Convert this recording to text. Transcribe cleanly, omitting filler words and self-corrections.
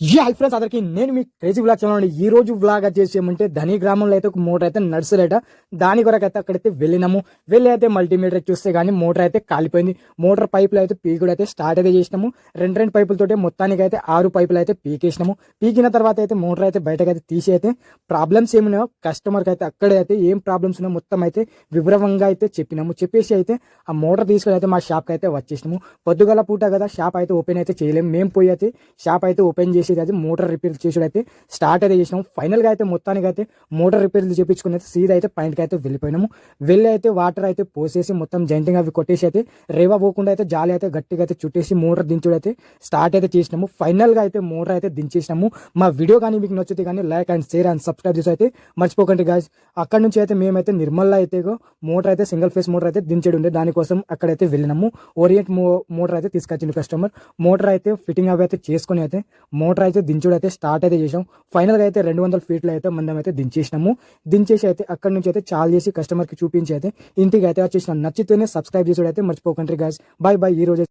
Hi friends, అందరికి నేను మీ crazy blog channel. ఈ రోజు బ్లాగ్ వచ్చేసి ఏమంటే ధని గ్రామంలో అయితే ఒక మోటార్ అయితే నడుస్తులేట. దాని కొరకు అయితే అక్కడైతే వెళ్ళినాము. వెళ్ళి అయితే మల్టీమీటర్ చూస్తే కానీ మోటార్ అయితే కాలిపోయింది. మోటార్ పైపులు అయితే పీకుడు అయితే స్టార్ట్ అయితే చేసినాము. రెండు పైపులతోటి మొత్తానికి అయితే 6 పైపులు అయితే పీకేసినాము. పీకిన తర్వాత అయితే మోటార్ అయితే బయటకు అయితే తీసి అయితే ప్రాబ్లమ్స్ ఏమున్నాయో కస్టమర్కి అయితే అక్కడే అయితే ఏం ప్రాబ్లమ్స్ ఉన్నాయో మొత్తం అయితే వివరంగా అయితే చెప్పినాము. చెప్పేసి అయితే ఆ మోటార్ తీసుకొని అయితే మా షాప్కి అయితే వచ్చేసినాము. పొద్దుగల పూట కదా షాప్ అయితే ఓపెన్ అయితే చేయలేము. మేము పోయి అయితే షాప్ అయితే ఓపెన్ చేసి అయితే మోటార్ రిపేర్ చేసి అయితే స్టార్ట్ అయితే చేసినాము. ఫైనల్గా అయితే మొత్తానికి అయితే మోటార్ రిపేర్లు చేయించుకుని అయితే సీదా అయితే పాయింట్కి అయితే వెళ్ళిపోయినాము. వెళ్ళి అయితే వాటర్ అయితే పోసేసి మొత్తం జంటింగ్ అవి కొట్టేసి అయితే రేవ పోకుండా అయితే జాలి అయితే గట్టిగా అయితే చుట్టేసి మోటార్ దించుడు అయితే స్టార్ట్ అయితే చేసినాము. ఫైనల్గా అయితే మోటార్ అయితే దించేసినాము. మా వీడియో కానీ మీకు నచ్చితే కానీ like and share and subscribe చేసి అయితే మర్చిపోకండి గాయస్. అక్కడ నుంచి అయితే మేమైతే నిర్మల్లో అయితే మోటార్ అయితే సింగిల్ ఫేస్ మోటార్ అయితే దించేడు ఉండే, దానికోసం అక్కడైతే వెళ్ళినాము. ఓరియంట్ మోటార్ అయితే తీసుకొచ్చింది కస్టమర్. మోటార్ అయితే ఫిట్టింగ్ అవి అయితే చేసుకుని అయితే మోటార్ అయితే దించుడు అయితే స్టార్ట్ అయితే చేసాం. ఫైనల్గా అయితే 200 ఫీట్లు అయితే మనం అయితే దించేసినాము. దించేసి అయితే అక్కడ నుంచి అయితే చాలు చేసి కస్టమర్కి చూపించి అయితే ఇంటికి అయితే వచ్చేసినాం. నచ్చితేనే సబ్స్క్రైబ్ చేసుడు అయితే మర్చిపోకండి గాయస్. Bye bye. ఈ రోజు